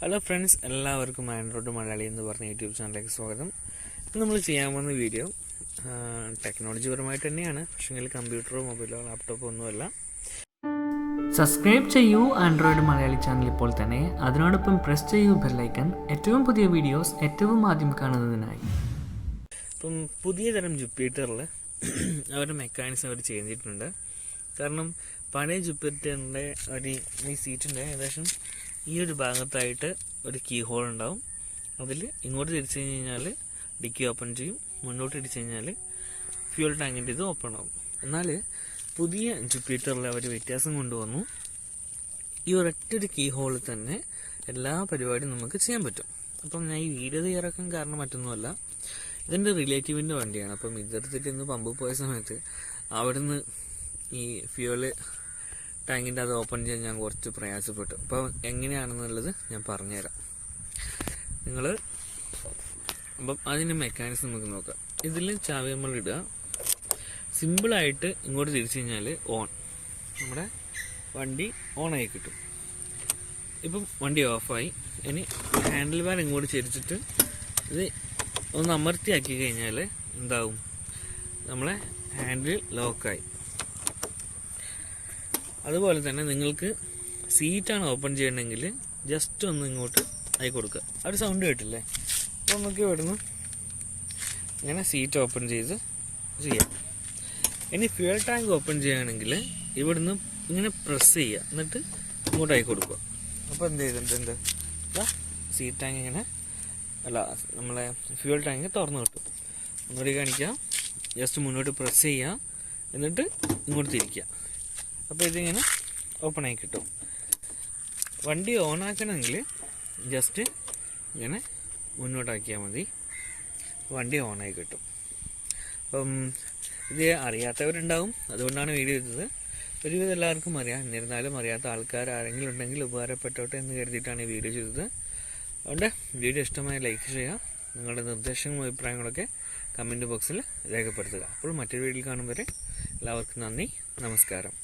Hello friends, എല്ലാവർക്കും Android Malayali എന്ന് പറഞ്ഞ യൂട്യൂബ് ചാനലിലേക്ക് സ്വാഗതം. നമ്മൾ ചെയ്യാൻ പോകുന്ന വീഡിയോ ടെക്നോളജി പരമായിട്ട് തന്നെയാണ്, പക്ഷേ കമ്പ്യൂട്ടറോ മൊബൈലോ ലാപ്ടോപ്പോ ഒന്നുമല്ല. സബ്സ്ക്രൈബ് ചെയ്യൂ ആൻഡ്രോയിഡ് മലയാളി ചാനൽ ഇപ്പോൾ തന്നെ. അതിനോടൊപ്പം പ്രസ് ചെയ്യൂ ബെല്ലൈക്കൺ, ഏറ്റവും പുതിയ വീഡിയോസ് ഏറ്റവും ആദ്യം കാണുന്നതിനായി. ഇപ്പം പുതിയ തരം ജുപ്പിറ്ററിൽ അവരുടെ മെക്കാനിസം അവർ ചെയ്തിട്ടുണ്ട്. കാരണം പഴയ ജുപ്പിറ്ററിൻ്റെ ഈ സീറ്റിൻ്റെ ഏകദേശം ഈ ഒരു ഭാഗത്തായിട്ട് ഒരു കീ ഹോൾ ഉണ്ടാവും. അതിൽ ഇങ്ങോട്ട് തിരിച്ചു കഴിഞ്ഞാൽ ഡിക്കി ഓപ്പൺ ചെയ്യും, മുന്നോട്ട് തിരിച്ചു കഴിഞ്ഞാൽ ഫ്യൂൽ ടാങ്കിൻ്റെ ഇത് ഓപ്പൺ ആവും. എന്നാൽ പുതിയ ജുപ്പിറ്ററിൽ അവർ വ്യത്യാസം കൊണ്ടുവന്നു. ഈ ഒരൊറ്റൊരു കീ ഹോളിൽ തന്നെ എല്ലാ പരിപാടിയും നമുക്ക് ചെയ്യാൻ പറ്റും. അപ്പം ഞാൻ ഈ വീഡിയോ തയ്യാറാക്കാൻ കാരണം മറ്റൊന്നുമല്ല, ഇതെൻ്റെ റിലേറ്റീവിൻ്റെ വണ്ടിയാണ്. അപ്പം ഇതെടുത്തിട്ട് ഇന്ന് പമ്പ് പോയ സമയത്ത് അവിടുന്ന് ഈ ഫ്യൂല് ടാങ്കിൻ്റെ അത് ഓപ്പൺ ചെയ്യാൻ ഞാൻ കുറച്ച് പ്രയാസപ്പെട്ടു. അപ്പോൾ എങ്ങനെയാണെന്നുള്ളത് ഞാൻ പറഞ്ഞുതരാം. അപ്പം അതിൻ്റെ മെക്കാനിസം നമുക്ക് നോക്കാം. ഇതിൽ ചാവി നമ്മൾ ഇടുക, സിമ്പിളായിട്ട് ഇങ്ങോട്ട് തിരിച്ചു കഴിഞ്ഞാൽ ഓൺ, നമ്മുടെ വണ്ടി ഓണായി കിട്ടും. ഇപ്പം വണ്ടി ഓഫായി. ഇനി ഹാൻഡിൽ ബാർ ഇങ്ങോട്ട് ചെരിച്ചിട്ട് ഇത് ഒന്ന് അമർത്തിയാക്കി കഴിഞ്ഞാൽ എന്താവും, നമ്മളെ ഹാൻഡിൽ ലോക്കായി. അതുപോലെ തന്നെ നിങ്ങൾക്ക് സീറ്റാണ് ഓപ്പൺ ചെയ്യണമെങ്കിൽ ജസ്റ്റ് ഒന്ന് ഇങ്ങോട്ട് ആയി കൊടുക്കുക. ഒരു സൗണ്ട് കേട്ടില്ലേ? അപ്പോൾ നമുക്ക് ഇവിടുന്ന് ഇങ്ങനെ സീറ്റ് ഓപ്പൺ ചെയ്ത് ചെയ്യാം. ഇനി ഫ്യൂൽ ടാങ്ക് ഓപ്പൺ ചെയ്യുകയാണെങ്കിൽ ഇവിടുന്ന് ഇങ്ങനെ പ്രസ് ചെയ്യുക, എന്നിട്ട് ഇങ്ങോട്ടായി കൊടുക്കുക. അപ്പോൾ എന്ത് ചെയ്തിട്ടുണ്ട്, സീറ്റ് ടാങ്ക് ഇങ്ങനെ നമ്മളെ ഫ്യൂൽ ടാങ്ക് തുറന്നു കിട്ടും. ഒന്നുകൂടി കാണിക്കാം. ജസ്റ്റ് മുന്നോട്ട് പ്രസ് ചെയ്യുക, എന്നിട്ട് ഇങ്ങോട്ട് തിരിക്കുക. അപ്പോൾ ഇതിങ്ങനെ ഓപ്പണായി കിട്ടും. വണ്ടി ഓണാക്കണമെങ്കിൽ ജസ്റ്റ് ഇങ്ങനെ മുന്നോട്ടാക്കിയാൽ മതി, വണ്ടി ഓണായി കിട്ടും. അപ്പം ഇത് അറിയാത്തവരുണ്ടാവും, അതുകൊണ്ടാണ് വീഡിയോ ചെയ്തത്. ഒരുവിധം എല്ലാവർക്കും അറിയാം, എന്നിരുന്നാലും അറിയാത്ത ആൾക്കാർ ആരെങ്കിലും ഉണ്ടെങ്കിൽ ഉപകാരപ്പെട്ടോട്ടെ എന്ന് കരുതിയിട്ടാണ് ഈ വീഡിയോ ചെയ്തത്. അതുകൊണ്ട് വീഡിയോ ഇഷ്ടമായി ലൈക്ക് ചെയ്യുക, നിങ്ങളുടെ നിർദ്ദേശങ്ങളും അഭിപ്രായങ്ങളൊക്കെ കമൻറ്റ് ബോക്സിൽ രേഖപ്പെടുത്തുക. അപ്പോൾ മറ്റൊരു വീഡിയോയിൽ കാണും വരെ എല്ലാവർക്കും നന്ദി, നമസ്കാരം.